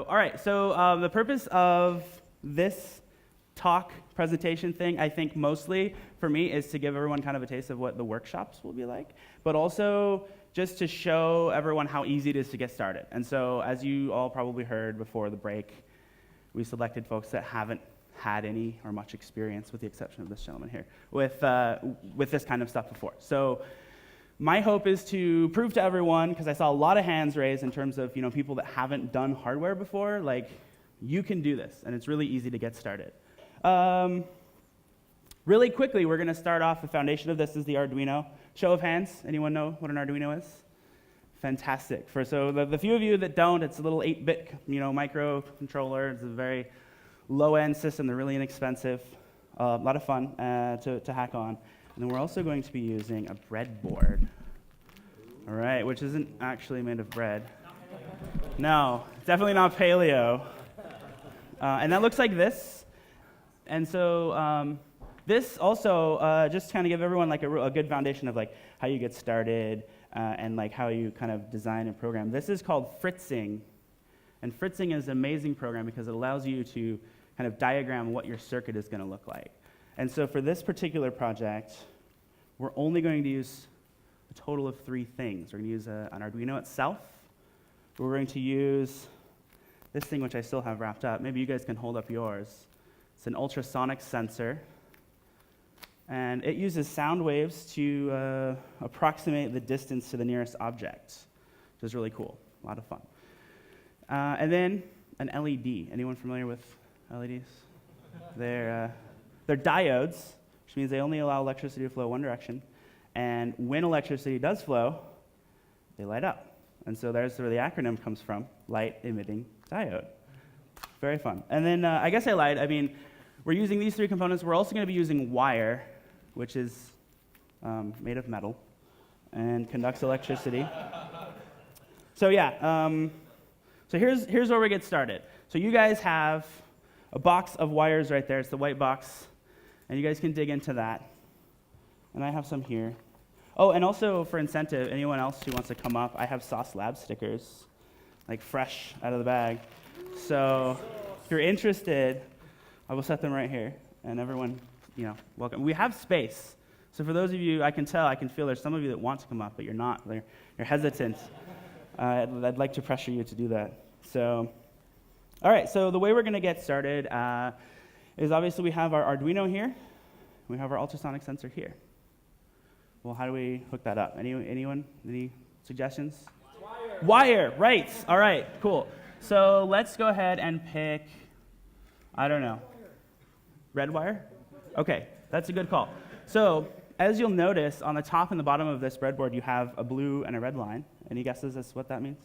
all right, so the purpose of this talk presentation thing, I think mostly for me, is to give everyone kind of a taste of what the workshops will be like, but also just to show everyone how easy it is to get started. And so, as you all probably heard before the break, we selected folks that haven't had any or much experience, with the exception of this gentleman here, with this kind of stuff before. So my hope is to prove to everyone, because I saw a lot of hands raised in terms of people that haven't done hardware before, like, you can do this, and it's really easy to get started. Really quickly, we're going to start off, the foundation of this is the Arduino. Show of hands, anyone know what an Arduino is? Fantastic. So the few of you that don't, it's a little 8-bit microcontroller. It's a very low-end system. They're really inexpensive. A lot of fun to hack on. And then we're also going to be using a breadboard. All right, which isn't actually made of bread. No, definitely not paleo. And that looks like this. And so this also just kind of give everyone like a good foundation of like how you get started and like how you kind of design and program. This is called fritzing. And fritzing is an amazing program because it allows you to kind of diagram what your circuit is going to look like. And so for this particular project, we're only going to use a total of 3 things. We're going to use an Arduino itself. We're going to use this thing, which I still have wrapped up. Maybe you guys can hold up yours. It's an ultrasonic sensor. And it uses sound waves to approximate the distance to the nearest object, which is really cool. A lot of fun. And then an LED. Anyone familiar with LEDs? They're diodes, which means they only allow electricity to flow one direction. And when electricity does flow, they light up. And so there's where the acronym comes from, light emitting diode. Very fun. And then I guess I lied. I mean, we're using these 3 components. We're also going to be using wire, which is made of metal and conducts electricity. So yeah, so here's where we get started. So you guys have a box of wires right there. It's the white box, and you guys can dig into that. And I have some here. Oh, and also for incentive, anyone else who wants to come up, I have Sauce Lab stickers, like fresh out of the bag. So if you're interested, I will set them right here, and everyone, welcome. We have space. So for those of you, I can feel there's some of you that want to come up, but you're not. You're hesitant. I'd like to pressure you to do that. So, all right, so the way we're going to get started is obviously we have our Arduino here. We have our ultrasonic sensor here. Well, how do we hook that up? Anyone? Any suggestions? Wire, right. All right, cool. So let's go ahead and pick, I don't know, red wire? Okay, that's a good call. So as you'll notice, on the top and the bottom of this breadboard, you have a blue and a red line. Any guesses as to what that means?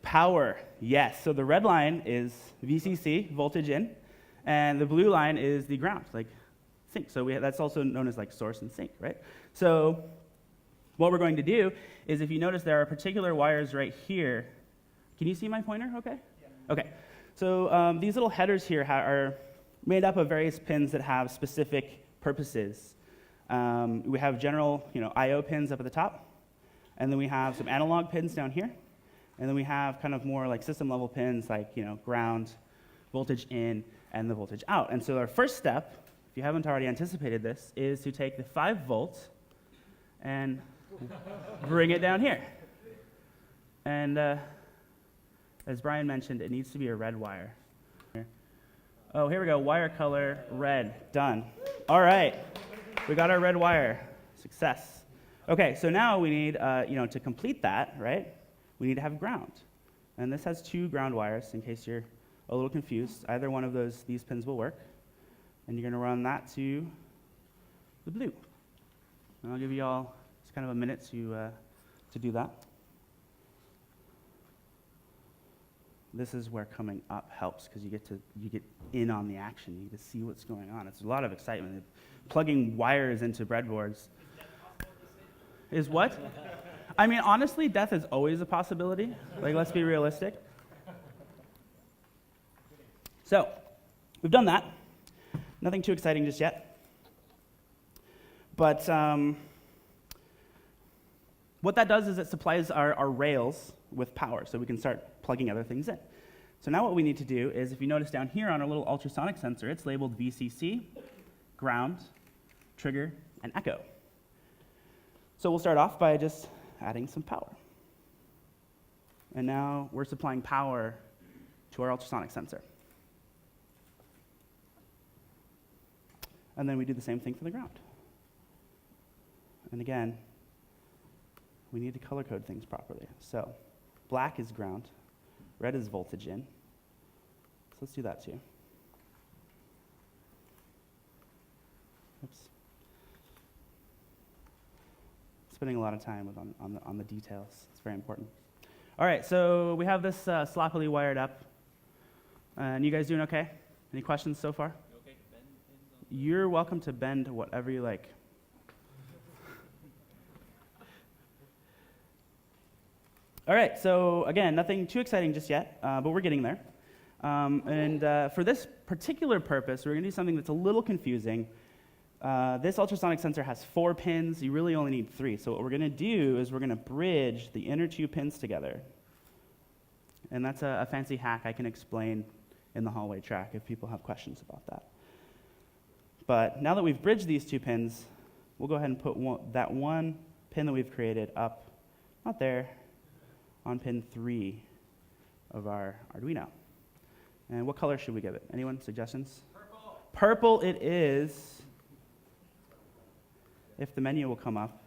Power, yes. So the red line is VCC, voltage in, and the blue line is the ground, like sink. So that's also known as like source and sink, right? So what we're going to do is, if you notice, there are particular wires right here. Can you see my pointer okay? Yeah. Okay. So these little headers here are made up of various pins that have specific purposes. We have general, I/O pins up at the top, and then we have some analog pins down here, and then we have kind of more like system-level pins like, ground, voltage in, and the voltage out. And so our first step, if you haven't already anticipated this, is to take the 5 volt and bring it down here. And as Brian mentioned, it needs to be a red wire. Oh, here we go. Wire color red. Done. All right. We got our red wire. Success. Okay, so now we need, to complete that, right, we need to have ground. And this has 2 ground wires, in case you're a little confused. Either one of these pins will work. And you're going to run that to the blue. And I'll give you all just kind of a minute to do that. This is where coming up helps, because you get in on the action. You get to see what's going on. It's a lot of excitement. Plugging wires into breadboards. Is what? I mean, honestly, death is always a possibility. Like, let's be realistic. So, we've done that. Nothing too exciting just yet. But what that does is it supplies our rails with power, so we can start plugging other things in. So now what we need to do is, if you notice down here on our little ultrasonic sensor, it's labeled VCC, ground, trigger, and echo. So we'll start off by just adding some power. And now we're supplying power to our ultrasonic sensor. And then we do the same thing for the ground. And again, we need to color code things properly. So black is ground, red is voltage in. So let's do that too. Oops. Spending a lot of time on the details. It's very important. All right, so we have this sloppily wired up. And you guys doing okay? Any questions so far? Okay, bend pins on. You're welcome to bend whatever you like. All right, so again, nothing too exciting just yet, but we're getting there. For this particular purpose, we're going to do something that's a little confusing. This ultrasonic sensor has 4 pins. You really only need 3. So what we're going to do is we're going to bridge the inner 2 pins together. And that's a fancy hack I can explain in the hallway track if people have questions about that. But now that we've bridged these 2 pins, we'll go ahead and put that one pin that we've created up, not there, on pin 3 of our Arduino. And what color should we give it? Anyone? Suggestions? Purple. Purple it is. If the menu will come up.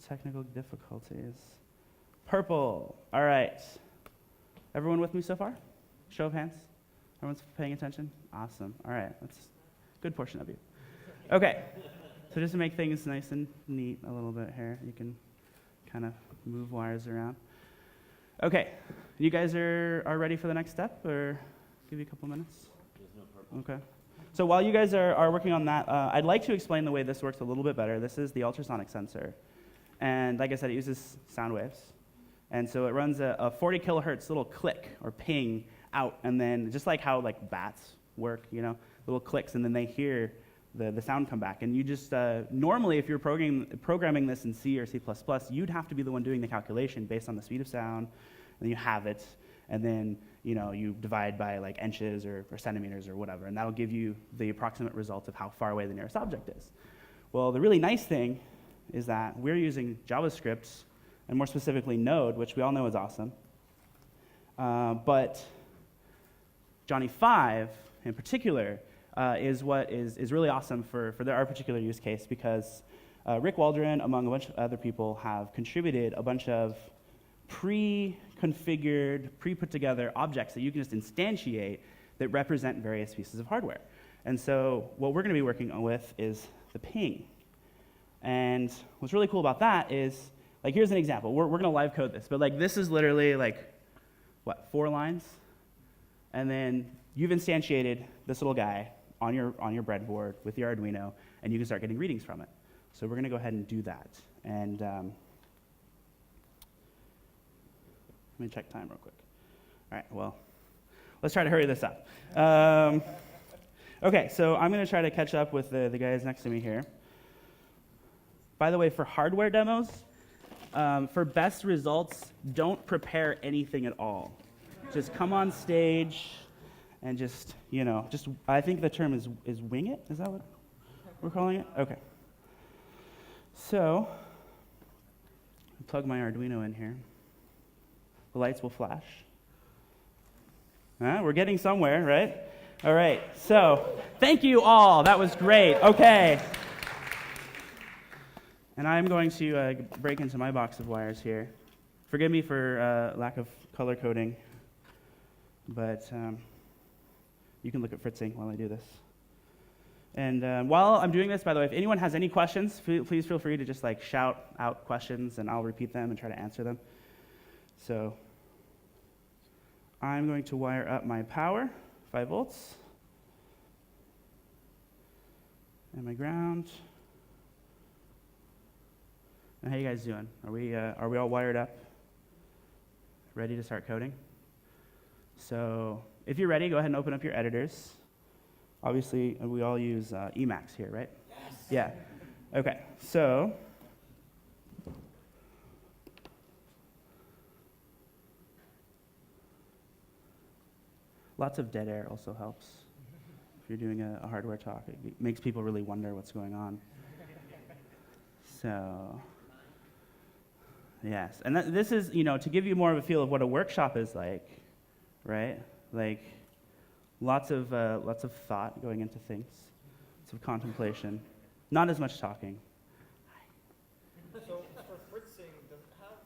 Technical difficulties. Purple. All right. Everyone with me so far? Show of hands. Everyone's paying attention? Awesome. All right. That's a good portion of you. Okay. So just to make things nice and neat a little bit here, you can kind of move wires around. Okay. You guys are ready for the next step, or give you a couple minutes? There's no purple. Okay. So while you guys are working on that, I'd like to explain the way this works a little bit better. This is the ultrasonic sensor. And like I said, it uses sound waves. And so it runs a 40 kilohertz little click or ping out, and then just like how like bats work, you know, little clicks, and then they hear the sound come back. And you just, normally if you're programming this in C or C++, you'd have to be the one doing the calculation based on the speed of sound, and you have it, and then you divide by like inches or centimeters or whatever, and that'll give you the approximate result of how far away the nearest object is. Well, the really nice thing is that we're using JavaScript, and more specifically Node, which we all know is awesome. But Johnny 5 in particular is what is really awesome for our particular use case, because Rick Waldron, among a bunch of other people, have contributed a bunch of pre-configured, pre-put together objects that you can just instantiate that represent various pieces of hardware. And so what we're going to be working with is the ping. And what's really cool about that is, like, here's an example. We're going to live code this, but like this is literally like, what, 4 lines? And then you've instantiated this little guy on your breadboard with your Arduino, and you can start getting readings from it. So we're going to go ahead and do that. And let me check time real quick. All right, well, let's try to hurry this up. Okay, so I'm going to try to catch up with the guys next to me here. By the way, for hardware demos, for best results, don't prepare anything at all. Just come on stage and just, I think the term is wing it. Is that what we're calling it? Okay. So, I'll plug my Arduino in here. The lights will flash. We're getting somewhere, right? All right, so thank you all. That was great. Okay. And I'm going to break into my box of wires here. Forgive me for lack of color coding, but you can look at Fritzing while I do this. And while I'm doing this, by the way, if anyone has any questions, please feel free to just like shout out questions, and I'll repeat them and try to answer them. So I'm going to wire up my power, 5 volts, and my ground. And how you guys doing? Are we all wired up? Ready to start coding? So if you're ready, go ahead and open up your editors. Obviously, we all use Emacs here, right? Yes. Yeah. Okay. So Lots of dead air also helps. If you're doing a hardware talk, it makes people really wonder what's going on. So, yes. And this is, to give you more of a feel of what a workshop is like, right? Like, lots of thought going into things, lots of contemplation, not as much talking. So for fritzing, does it have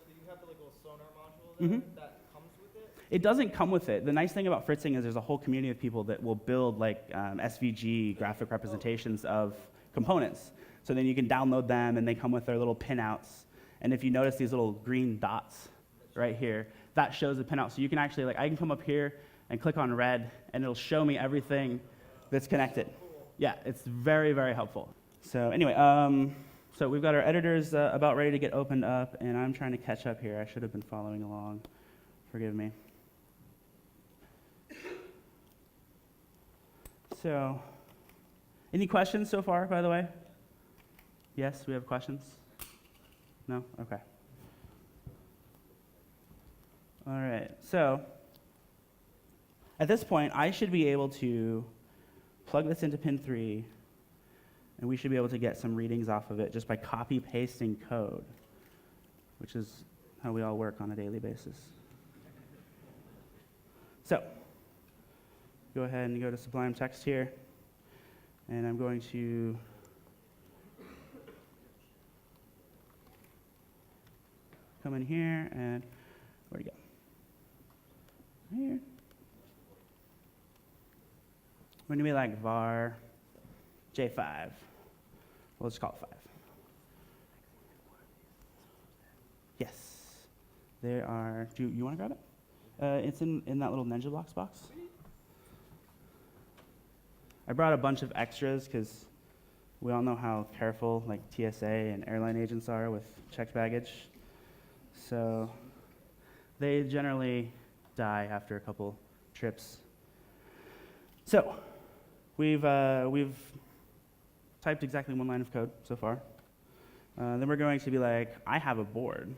you have the little sonar module Mm-hmm. that comes with it? It doesn't come with it. The nice thing about fritzing is there's a whole community of people that will build SVG graphic representations of components. So then you can download them, and they come with their little pinouts. And if you notice these little green dots right here, that shows the pinout. So you can actually, I can come up here and click on red, and it'll show me everything that's connected. Yeah, it's very, very helpful. So anyway, so we've got our editors about ready to get opened up, and I'm trying to catch up here. I should have been following along. Forgive me. So, any questions so far, by the way? Yes, we have questions? No? Okay. All right, so at this point, I should be able to plug this into pin 3, and we should be able to get some readings off of it just by copy-pasting code, which is how we all work on a daily basis. So, go ahead and go to Sublime Text here, and I'm going to come in here, and where'd it go? Here. I'm going to be like var j5. Well, let's call it 5. Yes. There are, do you want to grab it? It's in that little Ninja Blocks box. I brought a bunch of extras because we all know how careful TSA and airline agents are with checked baggage. So they generally die after a couple trips. So we've typed exactly one line of code so far. Then we're going to be like, I have a board.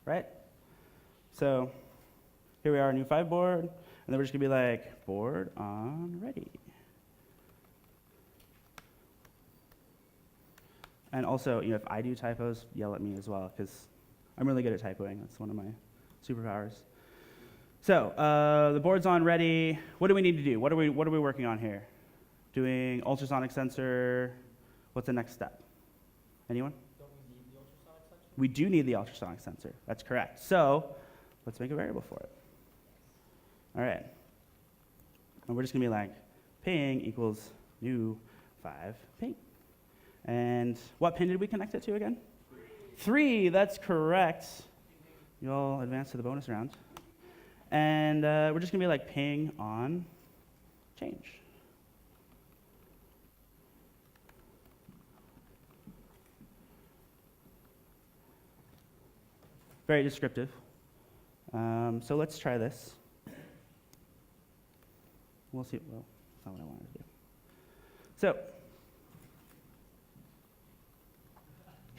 Right? So here we are, new 5 board, and then we're just going to be like, board on ready. And also, if I do typos, yell at me as well, because I'm really good at typoing. That's one of my superpowers. So the board's on ready. What do we need to do? What are we working on here? Doing ultrasonic sensor. What's the next step? Anyone? Don't we need the ultrasonic sensor? We do need the ultrasonic sensor. That's correct. So let's make a variable for it. All right. And we're just going to be like, ping equals new 5 ping. And what pin did we connect it to again? 3, that's correct. You all advance to the bonus round. And we're just going to be like ping on change. Very descriptive. So let's try this. We'll see. Well, that's not what I wanted to do. So,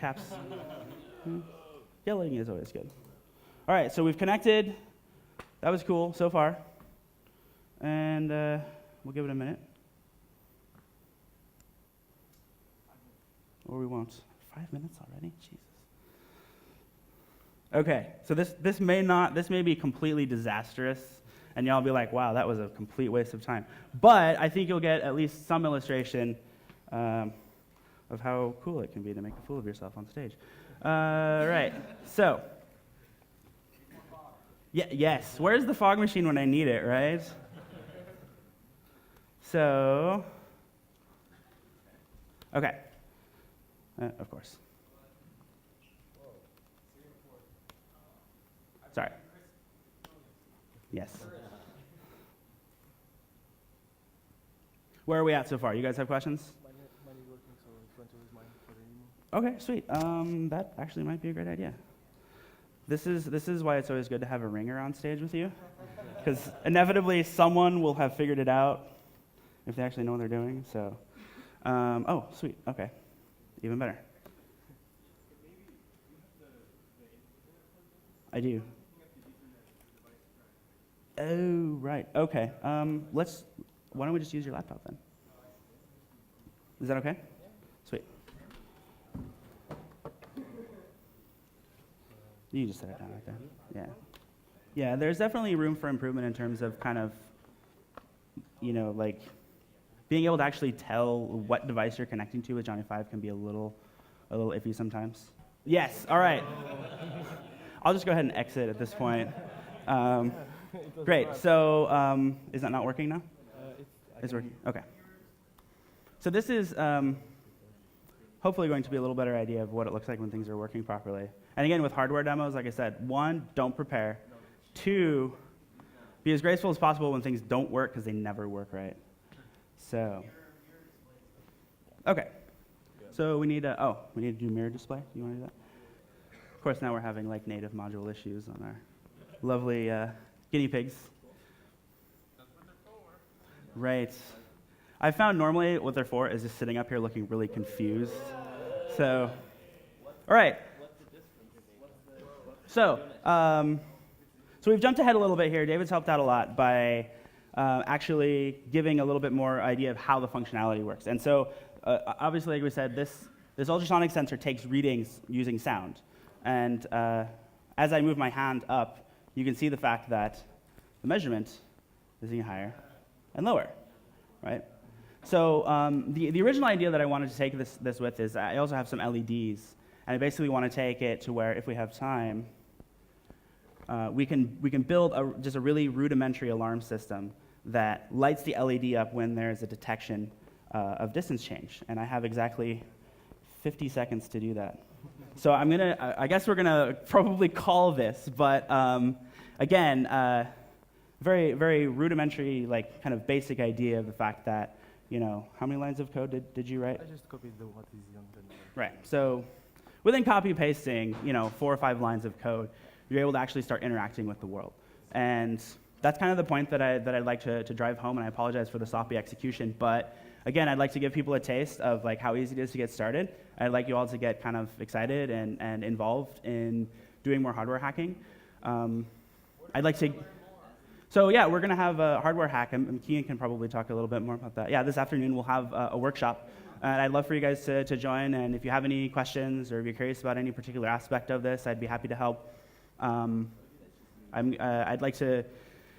caps. Yelling is always good. All right, so we've connected. That was cool so far. And we'll give it a minute. Or we won't. 5 minutes already? Jesus. Okay, so this may be completely disastrous, and y'all be like, wow, that was a complete waste of time. But I think you'll get at least some illustration of how cool it can be to make a fool of yourself on stage. Right, so. Yes, where's the fog machine when I need it, right? So, okay, of course. Sorry. Yes. Where are we at so far? You guys have questions? Mine is working, so if you want to use mine for the email. Okay, sweet. That actually might be a great idea. This is why it's always good to have a ringer on stage with you, because inevitably someone will have figured it out if they actually know what they're doing. So, oh, sweet. Okay, even better. Maybe you have the I do. Oh, right. Okay. Why don't we just use your laptop then? Is that okay? Sweet. You can just set it down right there. Yeah. Yeah, there's definitely room for improvement in terms of kind of, like being able to actually tell what device you're connecting to with Johnny 5 can be a little iffy sometimes. Yes, all right. I'll just go ahead and exit at this point. Great, so is that not working now? It's working, okay. So this is hopefully going to be a little better idea of what it looks like when things are working properly. And again, with hardware demos, like I said, 1, don't prepare. 2, be as graceful as possible when things don't work because they never work right. So, okay. So we need to do mirror display. Do you want to do that? Of course, now we're having like native module issues on our lovely guinea pigs. That's what they're for. Right. I found normally what they're for is just sitting up here looking really confused. So, all right. So we've jumped ahead a little bit here. David's helped out a lot by actually giving a little bit more idea of how the functionality works. And so, obviously, like we said, this ultrasonic sensor takes readings using sound. And as I move my hand up, you can see the fact that the measurement is getting higher and lower, right? So the original idea that I wanted to take this with is I also have some LEDs, and I basically want to take it to where if we have time, we can build just a really rudimentary alarm system that lights the LED up when there's a detection of distance change. And I have exactly 50 seconds to do that. So I guess we're gonna probably call this, but again, very, very rudimentary, like kind of basic idea of the fact that, how many lines of code did you write? I just copied the what is young than Right, so within copy pasting, 4 or 5 lines of code, you're able to actually start interacting with the world. And that's kind of the point that I'd like to drive home, and I apologize for the sloppy execution, but again, I'd like to give people a taste of like how easy it is to get started. I'd like you all to get kind of excited and involved in doing more hardware hacking. I'd like to. So yeah, we're going to have a hardware hack, and Keegan can probably talk a little bit more about that. Yeah, this afternoon we'll have a workshop, and I'd love for you guys to join, and if you have any questions or if you're curious about any particular aspect of this, I'd be happy to help. I'd like to.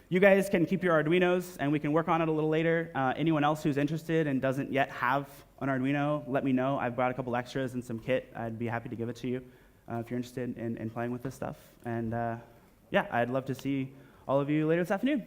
You guys can keep your Arduinos, and we can work on it a little later. Anyone else who's interested and doesn't yet have an Arduino, let me know. I've brought a couple extras and some kit. I'd be happy to give it to you if you're interested in playing with this stuff. And yeah, I'd love to see all of you later this afternoon.